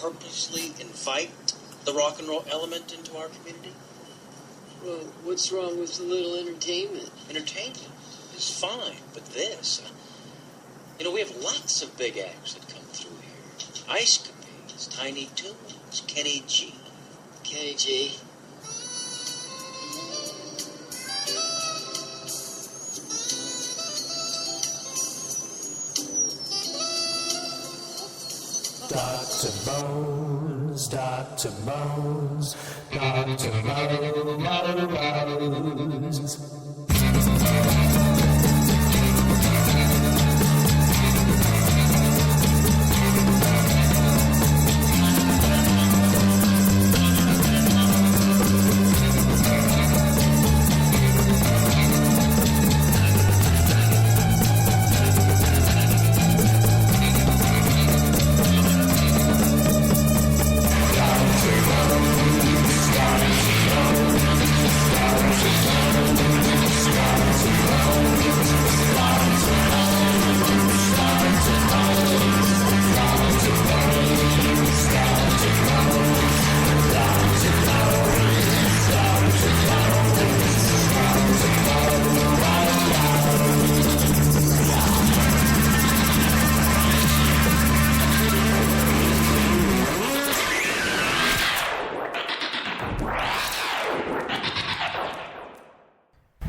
purposely invite the rock and roll element into our community? Well, what's wrong with a little entertainment? Entertainment is fine, but this... we have lots of big acts that come through here. Ice Capades, Tiny Toons, Kenny G. Kenny G. Dr. Bones, Dr. Bones, Dr. Bones.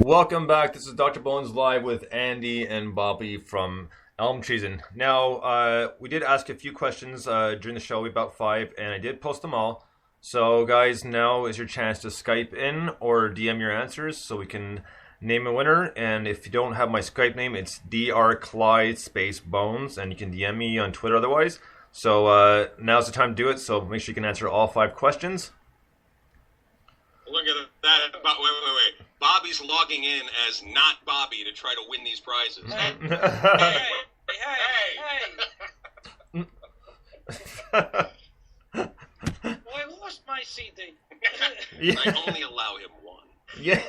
Welcome back. This is Dr. Bones live with Andy and Bobby from Elm Treason. Now, we did ask a few questions during the show, about 5, and I did post them all. So, guys, now is your chance to Skype in or DM your answers so we can name a winner. And if you don't have my Skype name, it's Dr. Clyde space Bones, and you can DM me on Twitter otherwise. So, now's the time to do it, so make sure you can answer all 5 questions. Look at that. Wait. Bobby's logging in as not Bobby to try to win these prizes. Hey. Well, I lost my CD. Yeah. I only allow him one. Yeah.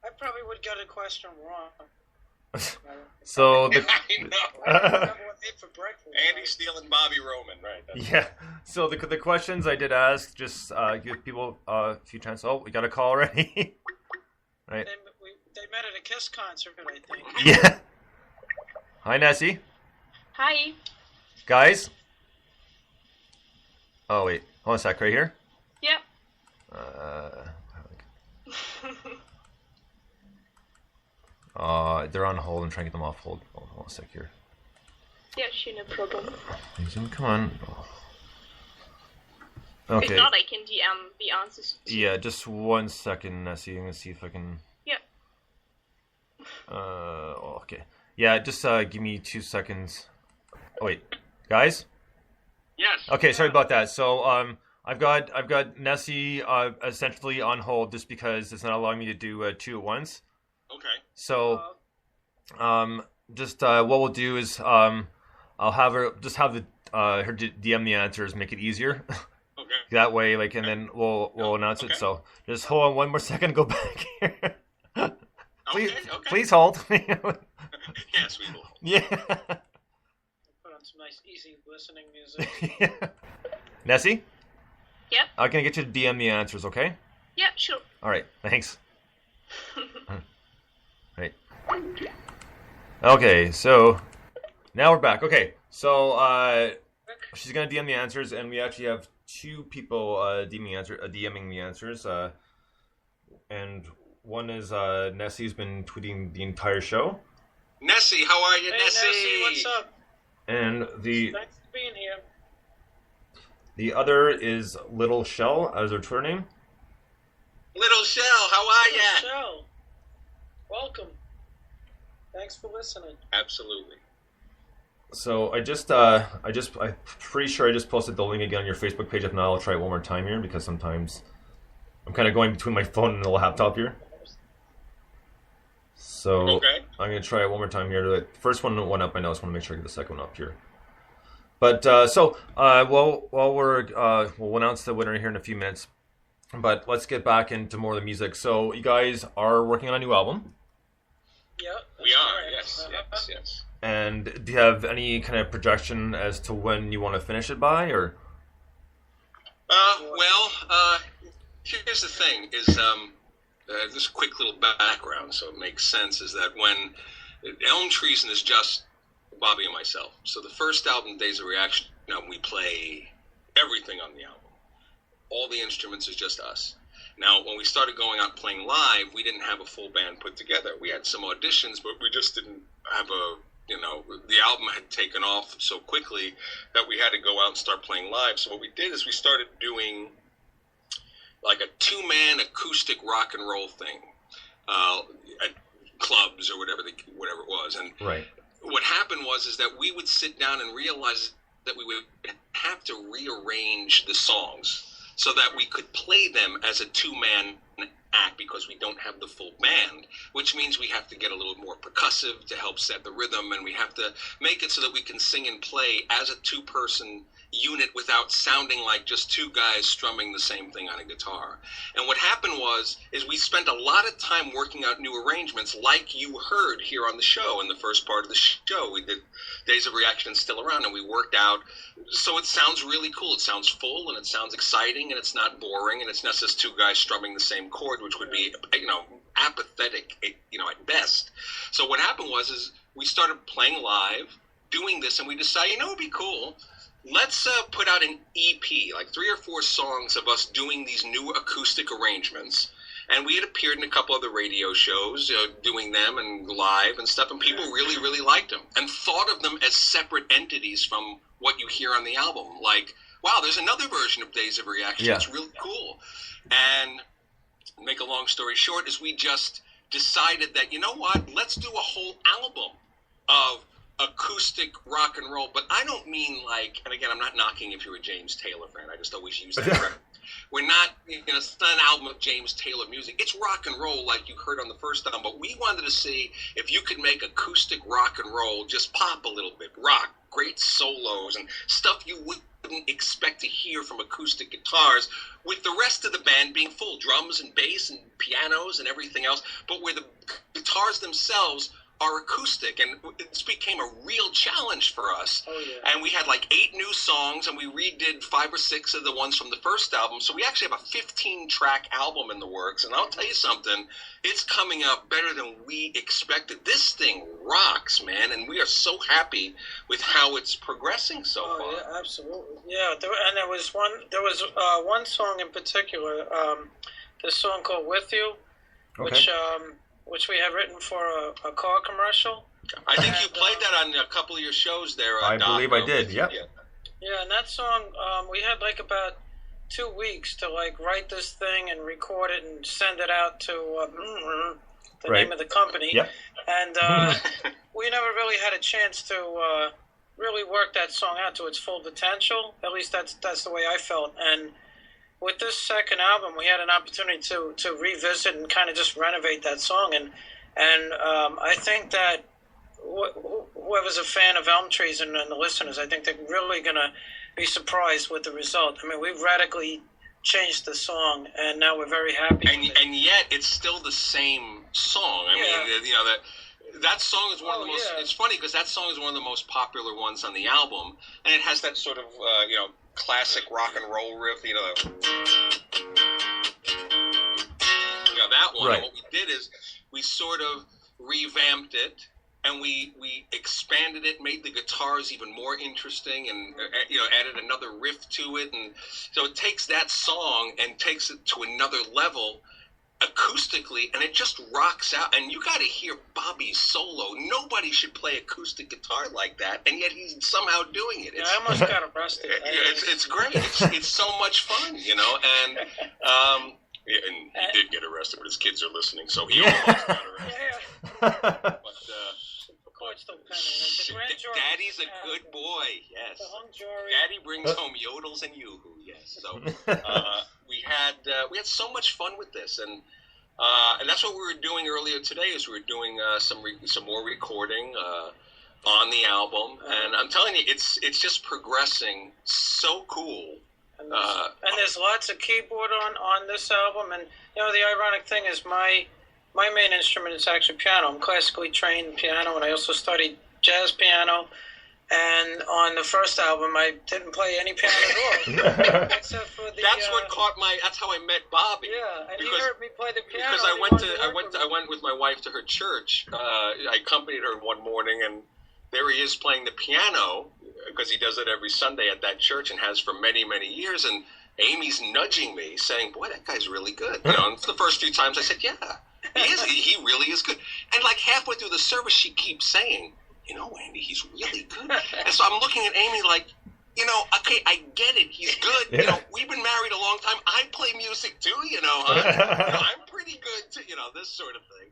I probably would get a question wrong. So the I know. I don't remember what they ate for breakfast. Andy's stealing Bobby Roman, right? yeah. So the questions I did ask, just give people a few chances. Oh, we got a call already. Right. They met at a Kiss concert, I think. Yeah. Hi, Nessie. Hi. Guys. Oh wait, hold on a sec. Right here. Yep. They're on hold. I'm trying to get them off hold. Hold on a sec here. Yeah, sure, no problem. Come on. Okay. If not, I can DM the answers. Yeah, just 1 second, Nessie. I'm gonna see if I can. Yep. Okay. Yeah, just give me 2 seconds. Oh wait, guys. Yes. Okay, sorry about that. So I've got Nessie essentially on hold just because it's not allowing me to do 2 at once. Okay. So what we'll do is I'll have her her DM the answers, make it easier. Okay. That way, and then we'll announce it. So just hold on 1 more second. Go back here. Please hold. Yes, we will. Yeah. Put on some nice, easy listening music. Yeah. Nessie? Yep. I'm going to get you to DM the answers, okay? Yeah, sure. All right. Thanks. Right. Okay, so now we're back. Okay, so she's going to DM the answers, and we actually have 2 people DMing the answers. And one is Nessie's been tweeting the entire show. Nessie, how are you, Hey, Nessie? What's up? And Thanks for being here. the other is Little Shell as her Twitter name. Little Shell, how are ya? Shell, welcome. Thanks for listening. Absolutely. So I'm pretty sure I just posted the link again on your Facebook page. If not, I'll try it one more time here because sometimes I'm kind of going between my phone and the laptop here. So Okay. I'm going to try it one more time here. The first one went up. I know. I just want to make sure I get the second one up here. But we'll announce the winner here in a few minutes. But let's get back into more of the music. So you guys are working on a new album. Yep. We are, yes. And do you have any kind of projection as to when you want to finish it by, or? Here's the thing: is this quick little background, so it makes sense. Is that when Elm Treason is just Bobby and myself. So the first album, Days of Reaction, we play everything on the album. All the instruments is just us. Now, when we started going out playing live, we didn't have a full band put together. We had some auditions, but we just didn't have the album had taken off so quickly that we had to go out and start playing live. So what we did is we started doing like a two-man acoustic rock and roll thing at clubs or whatever it was. And right. What happened was that we would sit down and realize that we would have to rearrange the songs so that we could play them as a two-man act because we don't have the full band, which means we have to get a little more percussive to help set the rhythm, and we have to make it so that we can sing and play as a two-person unit without sounding like just two guys strumming the same thing on a guitar. And what happened is we spent a lot of time working out new arrangements like you heard here on the show in the first part of the show. We did Days of Reaction and Still Around, and we worked out so it sounds really cool. It sounds full, and it sounds exciting, and it's not boring, and it's not just two guys strumming the same chord, which would be, apathetic, at best. So what happened is we started playing live, doing this, and we decided, it'd be cool. Let's put out an EP, like 3 or 4 songs of us doing these new acoustic arrangements. And we had appeared in a couple other radio shows, doing them and live and stuff, and people really, really liked them and thought of them as separate entities from what you hear on the album. Like, wow, there's another version of Days of Reaction. Yeah. It's really cool. And make a long story short, is we just decided that, let's do a whole album of acoustic rock and roll. But I don't mean like, and again, I'm not knocking if you're a James Taylor fan. I just always use that term. We're not, it's not an album of James Taylor music. It's rock and roll like you heard on the first album, but we wanted to see if you could make acoustic rock and roll just pop a little bit, rock, great solos and stuff you wouldn't expect to hear from acoustic guitars, with the rest of the band being full drums and bass and pianos and everything else, but where the guitars themselves are acoustic, and this became a real challenge for us. Oh, yeah. And we had like 8 new songs, and we redid 5 or 6 of the ones from the first album. So we actually have a 15-track album in the works, and I'll tell you something, it's coming out better than we expected. This thing rocks, man, and we are so happy with how it's progressing so far. Yeah, absolutely. Yeah, there was one song in particular, this song called "With You," Okay. which we had written for a car commercial. I think you played that on a couple of your shows there. I Doc. believe I did, yep. Yeah, and that song, we had like about 2 weeks to like write this thing and record it and send it out to the Right. name of the company. Yep. And we never really had a chance to really work that song out to its full potential. At least that's the way I felt. And with this second album, we had an opportunity to revisit and kind of just renovate that song. And I think that whoever's a fan of Elm Treason and the listeners, I think they're really going to be surprised with the result. I mean, we've radically changed the song, and now we're very happy. And yet, it's still the same song. I mean, that song is one of the most. Yeah. It's funny because that song is one of the most popular ones on the album, and it has that sort of classic rock and roll riff. That one. Right. And what we did is we sort of revamped it. And we expanded it, made the guitars even more interesting, and added another riff to it, and so it takes that song and takes it to another level acoustically, and it just rocks out. And you got to hear Bobby's solo. Nobody should play acoustic guitar like that, and yet he's somehow doing it. I almost got arrested. It's great. It's so much fun, and. Yeah, and he did get arrested, but his kids are listening, so he almost got arrested. But, Daddy's a good boy, yes. Daddy brings home yodels and yoo-hoo, yes. So we had so much fun with this, and that's what we were doing earlier today. Is we were doing some more recording on the album, and I'm telling you, it's just progressing so cool. And there's lots of keyboard on this album, and the ironic thing is my main instrument is actually piano. I'm classically trained in piano, and I also studied jazz piano. And on the first album, I didn't play any piano at all, except for the. That's what caught my. That's how I met Bobby. Yeah, and he heard me play the piano. Because I went with my wife to her church. I accompanied her one morning, and there he is playing the piano because he does it every Sunday at that church and has for many, many years. And Amy's nudging me, saying, "Boy, that guy's really good." You know, and for the first few times, I said, "Yeah, he is. He really is good." And like halfway through the service, she keeps saying, "You know, Andy, he's really good." And so I'm looking at Amy like, you know, okay, I get it. He's good. You know, we've been married a long time. I play music too, you know. I'm pretty good too, you know, this sort of thing.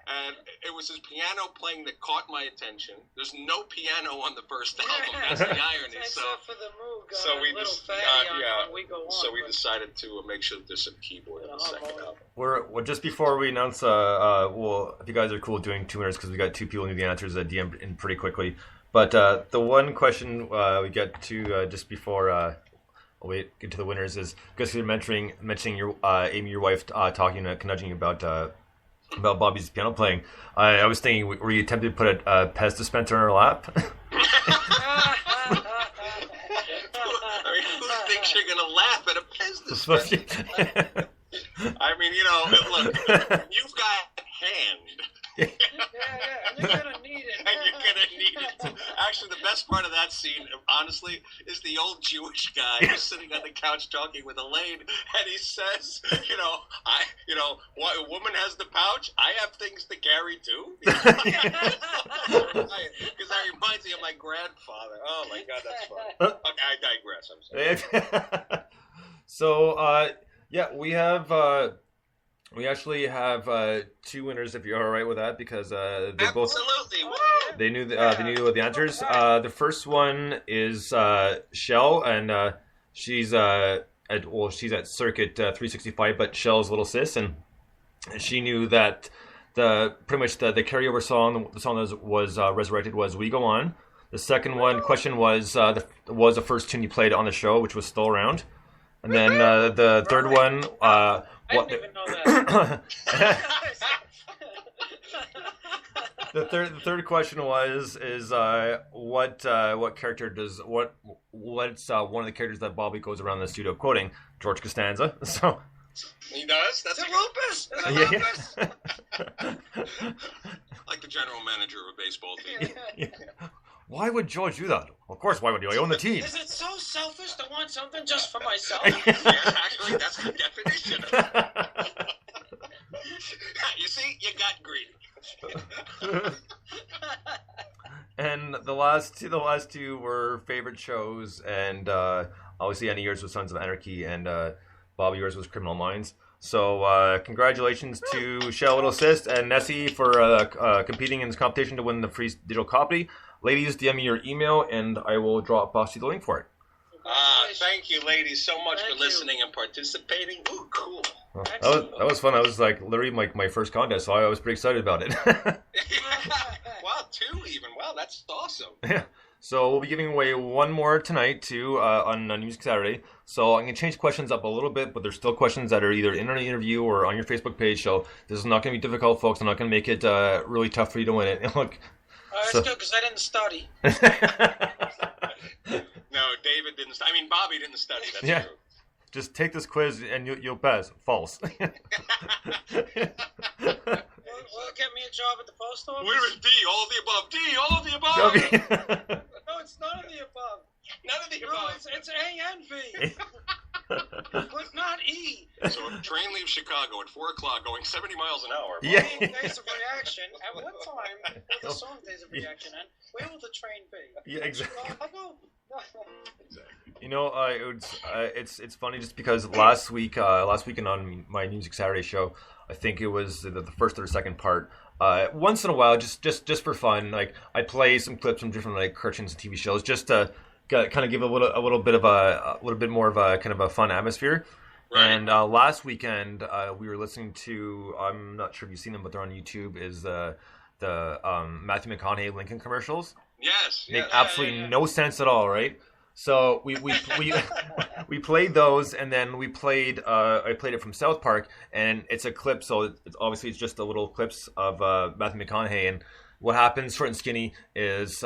And it was his piano playing that caught my attention. There's no piano on the first album. That's the irony. Except for the Moog, so we little just, fatty on We Go On. So we decided to make sure that there's some keyboard on the second album. Well, just before we announce, well, if you guys are cool doing 2 winners, because we got 2 people who knew the answers at DM in pretty quickly. But the one question we get to just before we get to the winners is because you're mentioning your Amy, your wife, talking, nudging you about Bobby's piano playing. I was thinking, were you tempted to put a Pez dispenser in her lap? I mean, who thinks you're going to laugh at a Pez dispenser? I mean, you know, look, you've got hand. Yeah, and you're going to need it. And you're going to need it. Actually, the best part of that scene, honestly, is the old Jewish guy who's sitting on the couch talking with Elaine, and he says, you know, what, a woman has the pouch, I have things to carry too. Because that reminds me of my grandfather. Oh my God, that's funny. Okay, I digress. I'm sorry. So, yeah, we have. We actually have 2 winners, if you're all right with that, because they both they knew the answers. The first one is Shell, and she's at Circuit 365, but Shell's little sis, and she knew that pretty much the carryover song, the song that was resurrected, was "We Go On." The second question was the first tune you played on the show, which was "Still Around." And then the third one, I didn't even know that. the third question is what character does what's one of the characters that Bobby goes around the studio quoting? George Costanza. So he does. That's a lupus. Lupus. Like the general manager of a baseball team. Yeah. Why would George do that? Of course, why would you? I own the team. Is it so selfish to want something just for myself? Yeah, actually, that's the definition of it. You see, you got greedy. And the last two were favorite shows, and obviously Annie, yours was Sons of Anarchy, and Bobby, yours was Criminal Minds. So congratulations to Shell Little Sis and Nessie for competing in this competition to win the free digital copy. Ladies, DM me your email, and I will drop Bossy the link for it. Thank you, ladies, so much for listening and participating. Ooh, cool. Well, that was fun. I was like literally my first contest, so I was pretty excited about it. Wow, 2 even. Wow, that's awesome. Yeah. So we'll be giving away one more tonight too on Music Saturday. So I'm gonna change questions up a little bit, but there's still questions that are either in an interview or on your Facebook page. So this is not gonna be difficult, folks. I'm not gonna make it really tough for you to win it. Look. That's good because I didn't study. No, David didn't. I mean, Bobby didn't study. That's true. Just take this quiz and you'll pass. False. Will it get me a job at the post office? Where is D? All of the above. D, all of the above. No, it's none of the above. None of the above. No, it's A and V. But not E. So a train leaves Chicago at 4 o'clock going 70 miles an hour. Yeah. Days of reaction. At what time will the song Days of Reaction end? Where will the train be? Yeah, exactly. Exactly. You know, it's funny just because last weekend on my Music Saturday show, I think it was the first or second part. Once in a while, just for fun, like I play some clips from different like cartoons and TV shows, just to kind of give a little bit more of a kind of a fun atmosphere. Right. And last weekend we were listening to, I'm not sure if you've seen them, but they're on YouTube. Is the Matthew McConaughey Lincoln commercials? Yes. Make absolutely no sense at all, right? So we we played those, and then we played I played it from South Park, and it's a clip, so it's just a little clips of Matthew McConaughey, and what happens, short and skinny, is